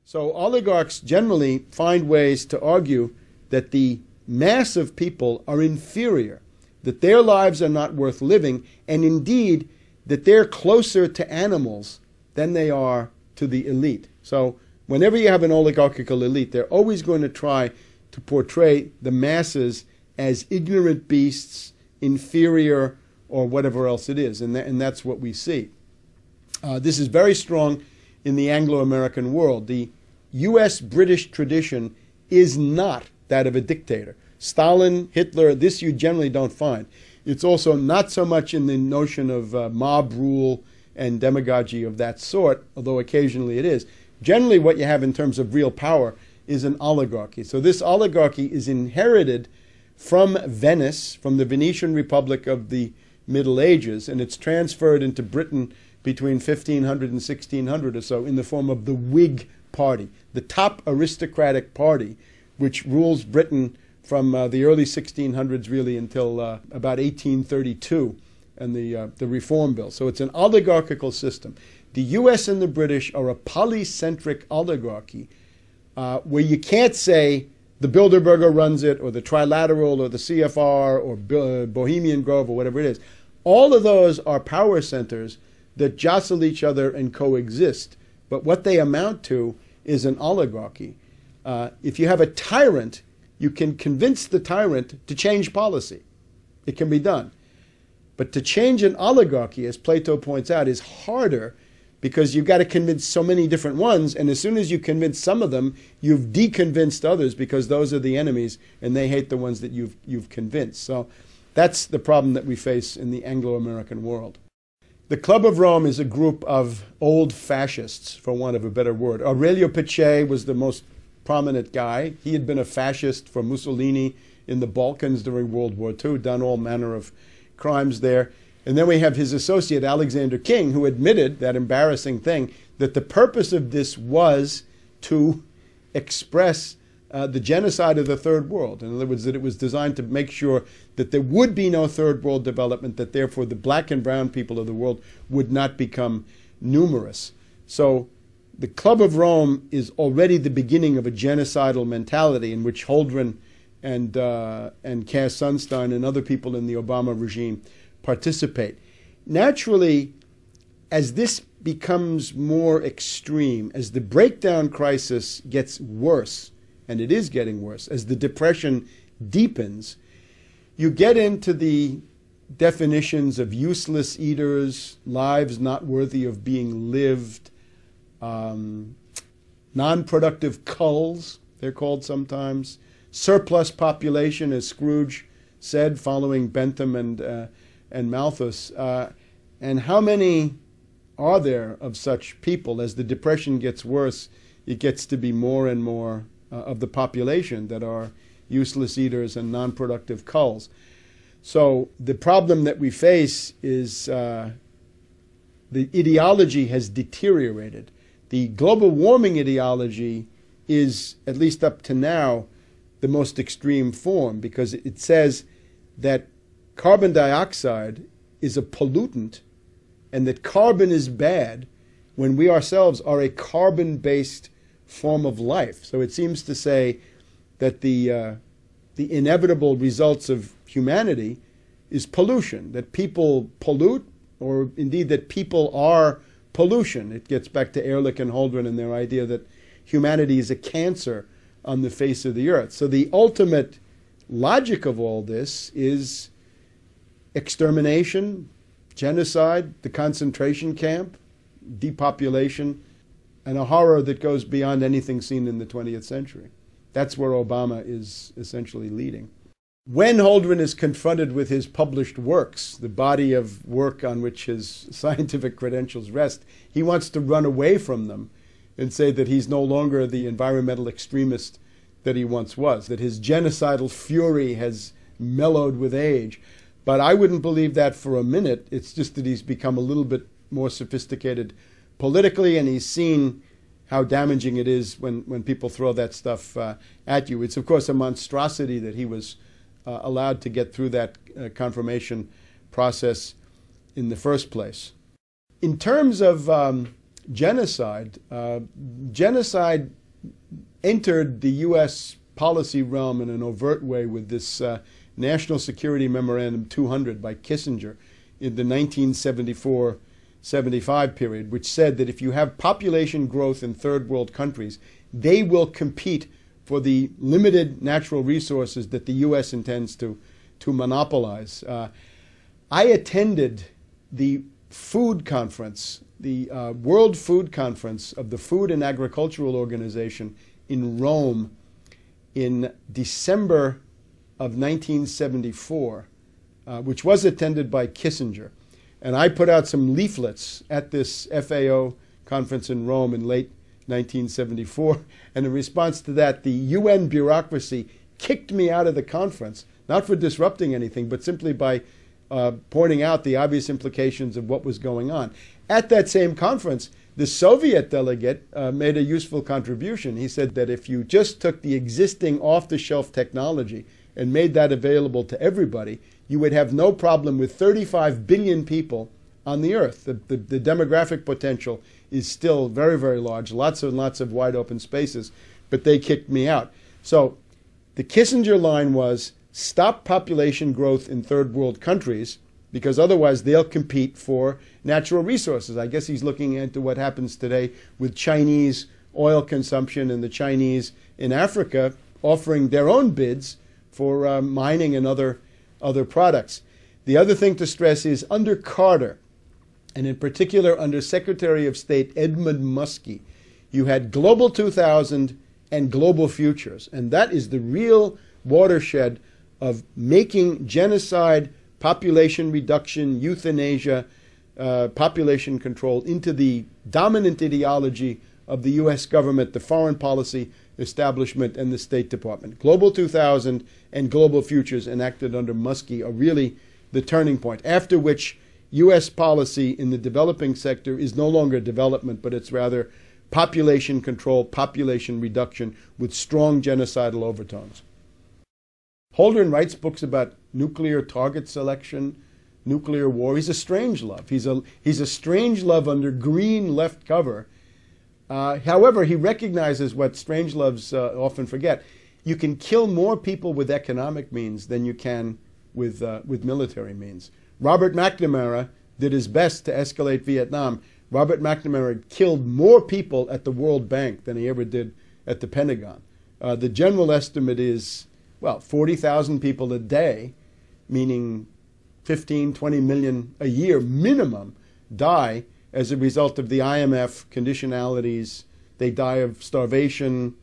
So oligarchs generally find ways to argue that the mass of people are inferior, that their lives are not worth living, and indeed that they're closer to animals than they are to the elite. So whenever you have an oligarchical elite, they're always going to try to portray the masses as ignorant beasts, inferior, or whatever else it is. And that's what we see. This is very strong in the Anglo-American world. The U.S.-British tradition is not that of a dictator. Stalin, Hitler, this you generally don't find. It's also not so much in the notion of mob rule and demagogy of that sort, although occasionally it is. Generally what you have in terms of real power is an oligarchy. So this oligarchy is inherited from Venice, from the Venetian Republic of the Middle Ages, and it's transferred into Britain between 1500 and 1600 or so in the form of the Whig Party, the top aristocratic party, which rules Britain from the early 1600s really until about 1832 and the Reform Bill. So it's an oligarchical system. The U.S. and the British are a polycentric oligarchy where you can't say the Bilderberger runs it, or the Trilateral, or the CFR, or Bohemian Grove, or whatever it is. All of those are power centers that jostle each other and coexist. But what they amount to is an oligarchy. If you have a tyrant, you can convince the tyrant to change policy. It can be done. But to change an oligarchy, as Plato points out, is harder because you've got to convince so many different ones, and as soon as you convince some of them, you've deconvinced others because those are the enemies and they hate the ones that you've convinced. So that's the problem that we face in the Anglo-American world. The Club of Rome is a group of old fascists, for want of a better word. Aurelio Peccei was the most prominent guy. He had been a fascist for Mussolini in the Balkans during World War II, done all manner of crimes there. And then we have his associate, Alexander King, who admitted that embarrassing thing, that the purpose of this was to express the genocide of the Third World. In other words, that it was designed to make sure that there would be no Third World development, that therefore the black and brown people of the world would not become numerous. So the Club of Rome is already the beginning of a genocidal mentality in which Holdren and Cass Sunstein and other people in the Obama regime participate. Naturally, as this becomes more extreme, as the breakdown crisis gets worse, and it is getting worse, as the depression deepens, you get into the definitions of useless eaters, lives not worthy of being lived, non-productive culls, they're called sometimes, surplus population, as Scrooge said, following Bentham and Malthus. And how many are there of such people? As the depression gets worse, it gets to be more and more of the population that are useless eaters and non-productive culls. So the problem that we face is the ideology has deteriorated. The global warming ideology is, at least up to now, the most extreme form, because it says that carbon dioxide is a pollutant and that carbon is bad when we ourselves are a carbon-based form of life. So it seems to say that the inevitable results of humanity is pollution, that people pollute, or indeed that people are pollution. It gets back to Ehrlich and Holdren and their idea that humanity is a cancer on the face of the earth. So the ultimate logic of all this is extermination, genocide, the concentration camp, depopulation, and a horror that goes beyond anything seen in the 20th century. That's where Obama is essentially leading. When Holdren is confronted with his published works, the body of work on which his scientific credentials rest, he wants to run away from them and say that he's no longer the environmental extremist that he once was, that his genocidal fury has mellowed with age. But I wouldn't believe that for a minute. It's just that he's become a little bit more sophisticated politically, and he's seen how damaging it is when people throw that stuff at you. It's, of course, a monstrosity that he was allowed to get through that confirmation process in the first place. In terms of genocide, genocide entered the U.S. policy realm in an overt way with this National Security Memorandum 200 by Kissinger in the 1974-75 period, which said that if you have population growth in third world countries, they will compete for the limited natural resources that the U.S. intends to monopolize. I attended the food conference, the World Food Conference of the Food and Agricultural Organization in Rome in December of 1974, which was attended by Kissinger. And I put out some leaflets at this FAO conference in Rome in late 1974. And in response to that, the UN bureaucracy kicked me out of the conference, not for disrupting anything, but simply by pointing out the obvious implications of what was going on. At that same conference, the Soviet delegate made a useful contribution. He said that if you just took the existing off-the-shelf technology and made that available to everybody, you would have no problem with 35 billion people on the earth. The demographic potential is still very, very large, lots and lots of wide open spaces, but they kicked me out. So the Kissinger line was, stop population growth in third world countries, because otherwise they'll compete for natural resources. I guess he's looking into what happens today with Chinese oil consumption and the Chinese in Africa offering their own bids for mining and other products. The other thing to stress is under Carter, and in particular under Secretary of State Edmund Muskie, you had Global 2000 and Global Futures. And that is the real watershed of making genocide, population reduction, euthanasia, population control into the dominant ideology of the U.S. government, the foreign policy establishment, and the State Department. Global 2000 and Global Futures enacted under Muskie are really the turning point, after which U.S. policy in the developing sector is no longer development, but it's rather population control, population reduction with strong genocidal overtones. Holdren writes books about nuclear target selection, nuclear war. He's a strangelove. He's a strangelove under green left cover. However, he recognizes what strangeloves often forget. You can kill more people with economic means than you can with military means. Robert McNamara did his best to escalate Vietnam. Robert McNamara killed more people at the World Bank than he ever did at the Pentagon. The general estimate is, well, 40,000 people a day, meaning 15, 20 million a year minimum, die as a result of the IMF conditionalities. They die of starvation,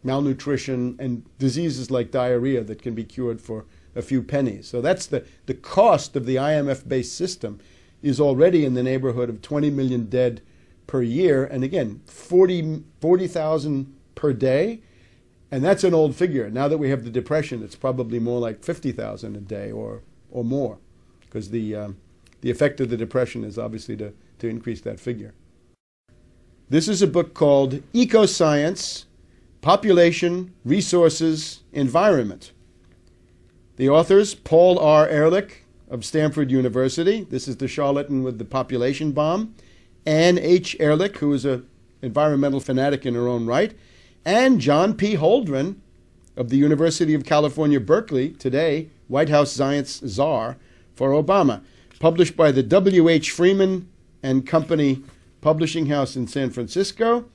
malnutrition, and diseases like diarrhea that can be cured for a few pennies. So that's the cost of the IMF-based system is already in the neighborhood of 20 million dead per year. And again, 40,000 per day. And that's an old figure. Now that we have the Depression, it's probably more like 50,000 a day or more, because the effect of the Depression is obviously to increase that figure. This is a book called Ecoscience, Population, Resources, Environment. The authors, Paul R. Ehrlich of Stanford University. This is the charlatan with the population bomb. Ann H. Ehrlich, who is an environmental fanatic in her own right. And John P. Holdren of the University of California, Berkeley, today White House science czar for Obama. Published by the W.H. Freeman and Company Publishing House in San Francisco.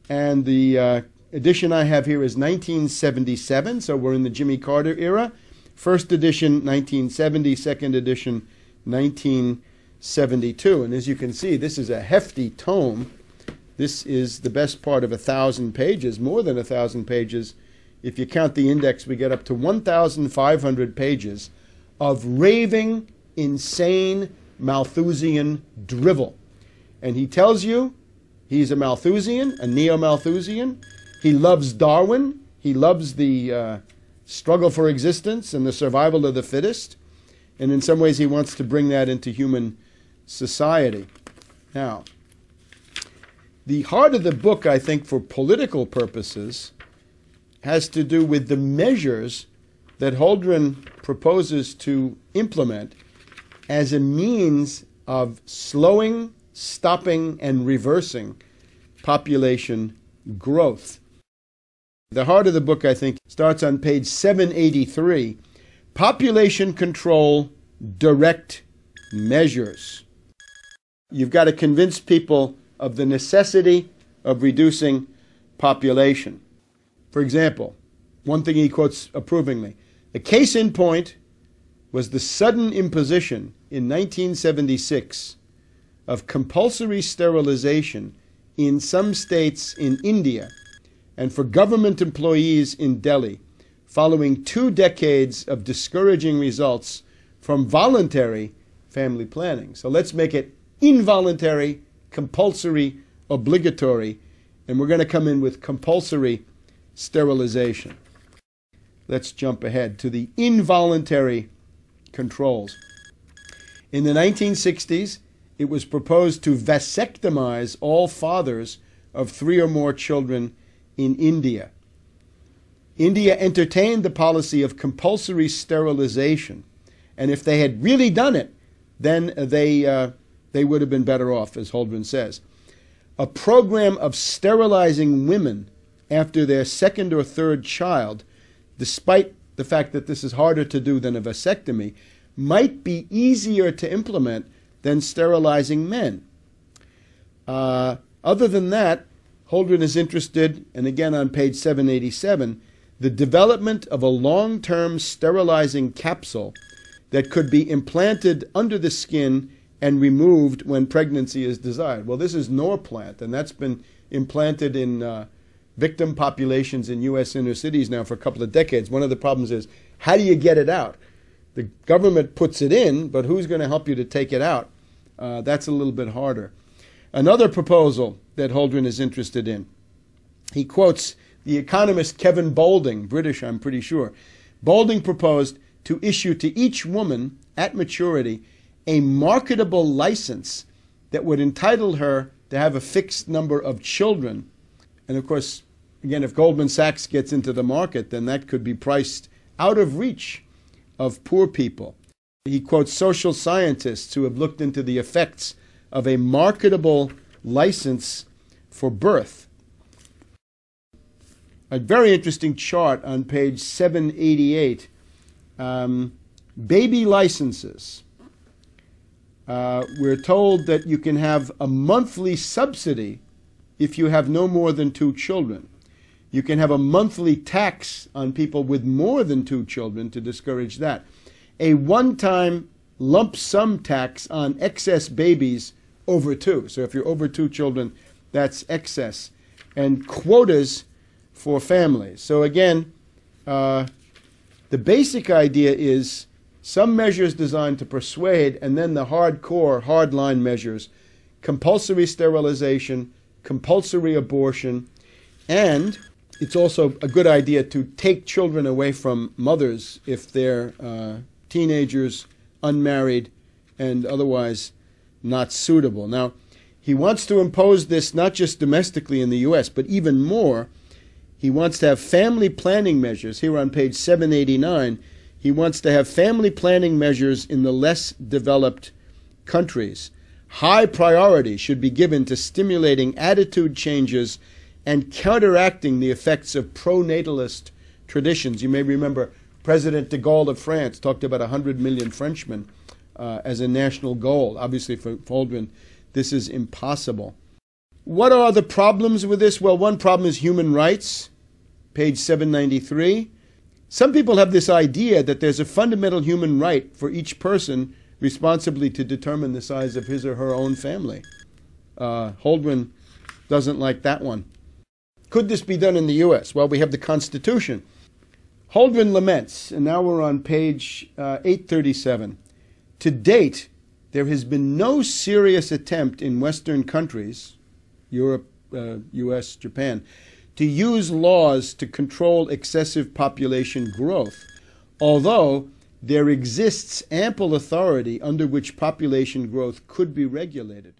And the edition I have here is 1977, so we're in the Jimmy Carter era. First edition, 1970, second edition, 1972. And as you can see, this is a hefty tome. This is the best part of 1,000 pages, more than 1,000 pages. If you count the index, we get up to 1,500 pages of raving, insane Malthusian drivel. And he tells you he's a Malthusian, a neo-Malthusian. He loves Darwin. He loves the struggle for existence and the survival of the fittest. And in some ways, he wants to bring that into human society. Now, the heart of the book, I think, for political purposes, has to do with the measures that Holdren proposes to implement as a means of slowing stopping and reversing population growth. The heart of the book, I think, starts on page 783. Population control direct measures. You've got to convince people of the necessity of reducing population. For example, one thing he quotes approvingly, a case in point was the sudden imposition in 1976 of compulsory sterilization in some states in India and for government employees in Delhi, following 2 decades of discouraging results from voluntary family planning. So let's make it involuntary, compulsory, obligatory, and we're going to come in with compulsory sterilization. Let's jump ahead to the involuntary controls. In the 1960s, it was proposed to vasectomize all fathers of 3 or more children in India. India entertained the policy of compulsory sterilization, and if they had really done it, then they would have been better off, as Holdren says. A program of sterilizing women after their 2nd or 3rd child, despite the fact that this is harder to do than a vasectomy, might be easier to implement than sterilizing men. Other than that, Holdren is interested, and again on page 787, the development of a long-term sterilizing capsule that could be implanted under the skin and removed when pregnancy is desired. Well, this is Norplant, and that's been implanted in victim populations in U.S. inner cities now for a couple of decades. One of the problems is, how do you get it out? The government puts it in, but who's going to help you to take it out? That's a little bit harder. Another proposal that Holdren is interested in, he quotes the economist Kevin Boulding, British I'm pretty sure. Boulding proposed to issue to each woman at maturity a marketable license that would entitle her to have a fixed number of children. And of course, again, if Goldman Sachs gets into the market, then that could be priced out of reach of poor people. He quotes social scientists who have looked into the effects of a marketable license for birth. A very interesting chart on page 788. Baby licenses. We're told that you can have a monthly subsidy if you have no more than 2 children. You can have a monthly tax on people with more than 2 children to discourage that. A one-time lump sum tax on excess babies over 2. So if you're over 2 children, that's excess. And quotas for families. So again, the basic idea is some measures designed to persuade, and then the hardcore, hardline measures, compulsory sterilization, compulsory abortion, and it's also a good idea to take children away from mothers if they're teenagers, unmarried, and otherwise not suitable. Now, he wants to impose this not just domestically in the U.S., but even more. He wants to have family planning measures. Here on page 789, he wants to have family planning measures in the less developed countries. High priority should be given to stimulating attitude changes and counteracting the effects of pro-natalist traditions. You may remember President de Gaulle of France talked about 100 million Frenchmen as a national goal. Obviously, for Holdren, this is impossible. What are the problems with this? Well, one problem is human rights, page 793. Some people have this idea that there's a fundamental human right for each person responsibly to determine the size of his or her own family. Holdren doesn't like that one. Could this be done in the U.S.? Well, we have the Constitution. Holdren laments, and now we're on page 837. To date, there has been no serious attempt in Western countries, Europe, U.S., Japan, to use laws to control excessive population growth, although there exists ample authority under which population growth could be regulated.